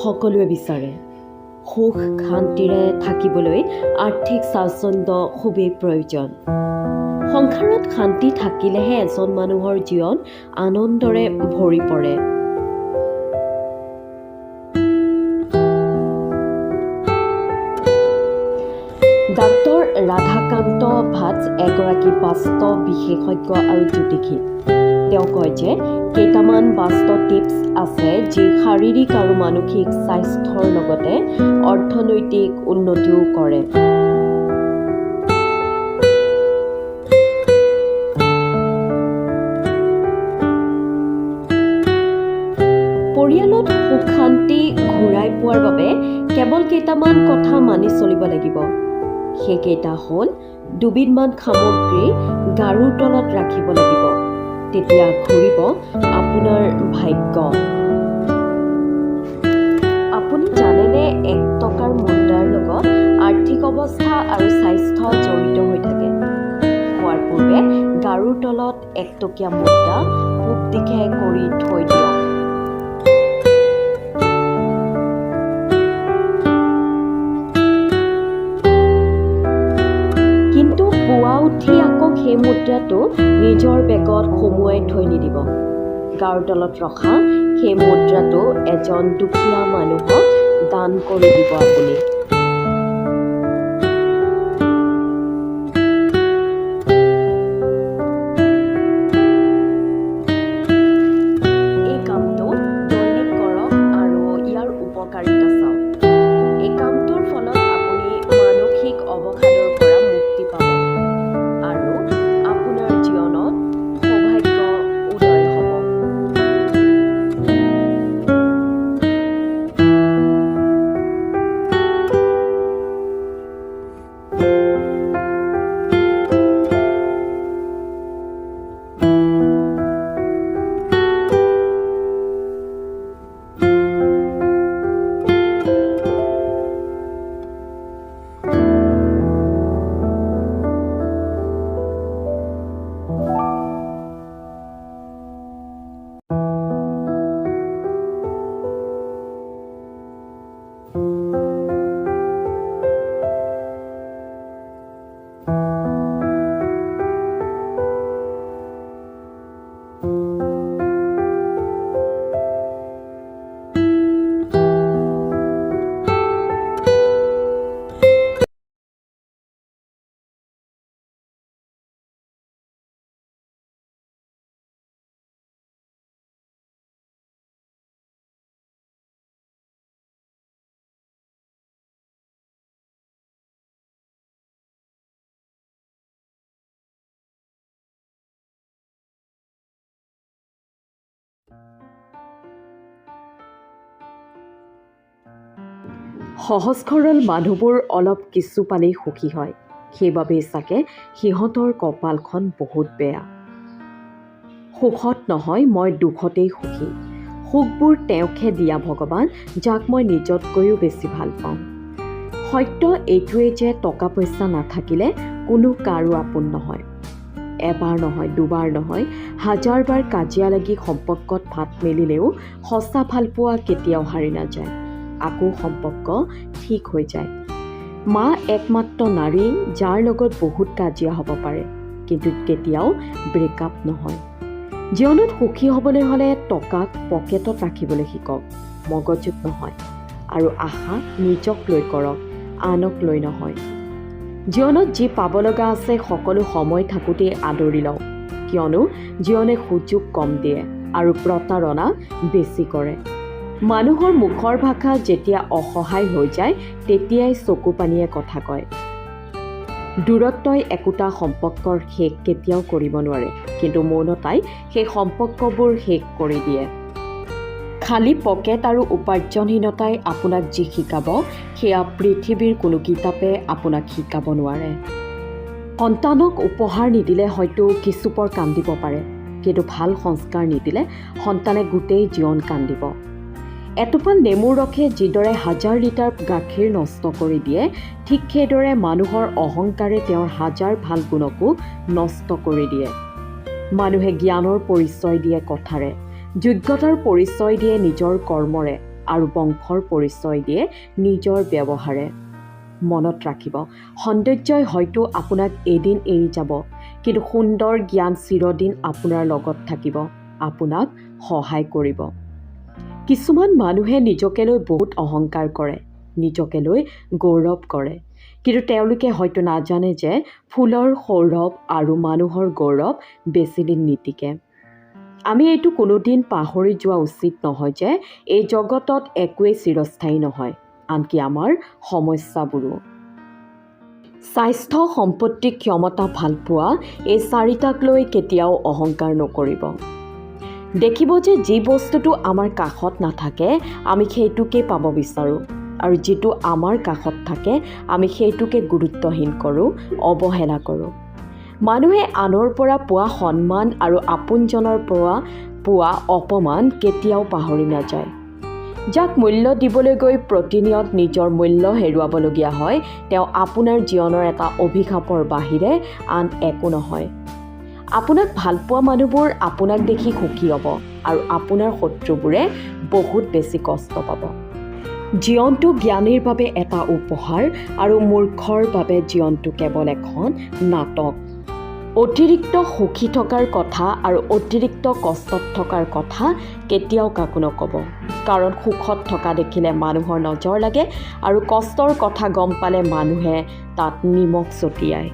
সকলোৱে বিচাৰে। সুখ শান্তিৰে থাকিবলৈ আৰ্থিক স্বাচ্ছন্দ্য খুবেই প্ৰয়োজন। সংসাৰত শান্তি থাকিলেহে এজন মানুহৰ জীৱন আনন্দৰে ভৰি পৰে। ডাক্তৰ ৰাধাকান্ত ভাট এগৰাকী বাস্তৱ বিশেষজ্ঞ আৰু জ্যোতিষী। তেওঁ কয় যে কেইটামান বাস্তৱ টিপছ আছে যি শাৰীৰিক আৰু মানসিক স্বাস্থ্যৰ লগতে অৰ্থনৈতিক উন্নতিও কৰে। পৰিয়ালত সুখ শান্তি ঘূৰাই পোৱাৰ বাবে কেৱল কেইটামান কথা মানি চলিব লাগিব। সেইকেইটা হ'ল দুবিধমান সামগ্ৰী গাৰুৰ তলত ৰাখিব লাগিব, তেতিয়া ঘূৰিব আপোনাৰ ভাগ্য। আপুনি জানেনে 1 টকাৰ মুদ্ৰাৰ লগত আৰ্থিক অৱস্থা আৰু স্বাস্থ্য জড়িত হৈ থাকে। খোৱাৰ পূৰ্বে গাৰুৰ তলত 1 টকীয়া মুদ্ৰা পূব দিশে কৰি থৈ দিয়ক। পুৱা উঠি আকৌ সেই মুদ্ৰাটো নিজৰ বেগত সুমুৱাই থৈ নিদিব। গাৰুৰ তলত ৰখা সেই মুদ্ৰাটো এজন দুখীয়া মানুহক দান কৰি দিব আপুনি। এই কামটো দৈনিক কৰক আৰু ইয়াৰ উপকাৰিতা চাওক। এই কামটোৰ ফলত আপুনি মানসিক অৱসাদৰ পৰা মুক্তি পাব। সহজ সৰল মানুহবোৰ অলপ কিছু পালেই সুখী হয়। সেইবাবেই চাগে সিহঁতৰ কপালখন বহুত বেয়া। সুখত নহয়, মই দুখতেই সুখী। সুখবোৰ তেওঁকহে দিয়া ভগৱান, যাক মই নিজতকৈও বেছি ভাল পাওঁ। সত্য এইটোৱেই যে টকা পইচা নাথাকিলে কোনো কাৰো আপোন নহয়। এবাৰ নহয়, দুবাৰ নহয়, 1000 বাৰ কাজিয়া লাগি সম্পৰ্কত ফাট মেলিলেও সঁচা ভালপোৱা কেতিয়াও হাৰি নাযায়। আকৌ সম্পৰ্ক ঠিক হৈ যায়। মা একমাত্ৰ নাৰী যাৰ লগত বহুত কাজিয়া হ'ব পাৰে, কিন্তু কেতিয়াও ব্ৰেকআপ নহয়। জীৱনত সুখী হ'বলৈ হ'লে টকাক পকেটত ৰাখিবলৈ শিকক, মগজুত নহয়। আৰু আশা নিজক লৈ কৰক, আনক লৈ নহয়। জীৱনত যি পাব লগা আছে সকলো সময় থাকোঁতেই আদৰি লওক, কিয়নো জীৱনে সুযোগ কম দিয়ে আৰু প্ৰতাৰণা বেছি কৰে। মানুহৰ মুখৰ ভাষা যেতিয়া অসহায় হৈ যায় তেতিয়াই চকু পানীয়ে কথা কয়। দূৰত্বই একোটা সম্পৰ্কৰ শেষ কেতিয়াও কৰিব নোৱাৰে, কিন্তু মৌনতাই সেই সম্পৰ্কবোৰ শেষ কৰি দিয়ে। খালী পকেট আৰু উপাৰ্জনহীনতাই আপোনাক যি শিকাব সেয়া পৃথিৱীৰ কোনো কিতাপে আপোনাক শিকাব নোৱাৰে। সন্তানক উপহাৰ নিদিলে হয়তো কিছুপৰ কান্দিব পাৰে, কিন্তু ভাল সংস্কাৰ নিদিলে সন্তানে গোটেই জীৱন কান্দিব। এটোপাল নেমুৰ ৰসে যিদৰে 1000 লিটাৰ গাখীৰ নষ্ট কৰি দিয়ে, ঠিক সেইদৰে মানুহৰ অহংকাৰে তেওঁৰ 1000 ভাল গুণকো নষ্ট কৰি দিয়ে। মানুহে জ্ঞানৰ পৰিচয় দিয়ে কথাৰে, যোগ্যতাৰ পৰিচয় দিয়ে নিজৰ কৰ্মৰে, আৰু বংশৰ পৰিচয় দিয়ে নিজৰ ব্যৱহাৰে। মনত ৰাখিব, সৌন্দৰ্যই হয়তো আপোনাক এদিন এৰি যাব, কিন্তু সুন্দৰ জ্ঞান চিৰদিন আপোনাৰ লগত থাকিব, আপোনাক সহায় কৰিব। কিছুমান মানুহে নিজকে লৈ বহুত অহংকাৰ কৰে, নিজকে লৈ গৌৰৱ কৰে, কিন্তু তেওঁলোকে হয়তো নাজানে যে ফুলৰ সৌৰভ আৰু মানুহৰ গৌৰৱ বেছিদিন নিটিকে। আমি এইটো কোনোদিন পাহৰি যোৱা উচিত নহয় যে এই জগতত একোৱেই চিৰস্থায়ী নহয়, আনকি আমাৰ সমস্যাবোৰো। স্বাস্থ্য, সম্পত্তি, ক্ষমতা, ভালপোৱা এই চাৰিটাক লৈ কেতিয়াও অহংকাৰ নকৰিব। দেখিব যে যি বস্তুটো আমাৰ কাষত নাথাকে আমি সেইটোকে পাব বিচাৰোঁ, আৰু যিটো আমাৰ কাষত থাকে আমি সেইটোকে গুৰুত্বহীন কৰোঁ, অৱহেলা কৰোঁ। মানুহে আনৰ পৰা পোৱা সন্মান আৰু আপোনজনৰ পৰা পোৱা অপমান কেতিয়াও পাহৰি নাযায়। যাক মূল্য দিবলৈ গৈ প্ৰতিনিয়ত নিজৰ মূল্য হেৰুৱাবলগীয়া হয়, তেওঁ আপোনাৰ জীৱনৰ এটা অভিশাপৰ বাহিৰে আন একো নহয়। আপোনাক ভালপোৱা মানুহবোৰ আপোনাক দেখি সুখী হ'ব, আৰু আপোনাৰ শত্ৰুবোৰে বহুত বেছি কষ্ট পাব। জীৱনটো জ্ঞানীৰ বাবে এটা উপহাৰ, আৰু মূৰ্খৰ বাবে জীৱনটো কেৱল এখন নাটক। অতিৰিক্ত সুখী থকাৰ কথা আৰু অতিৰিক্ত কষ্টত থকাৰ কথা কেতিয়াও কাকো নক'ব, কাৰণ সুখত থকা দেখিলে মানুহৰ নজৰ লাগে, আৰু কষ্টৰ কথা গম পালে মানুহে তাত নিমখ ছটিয়ায়।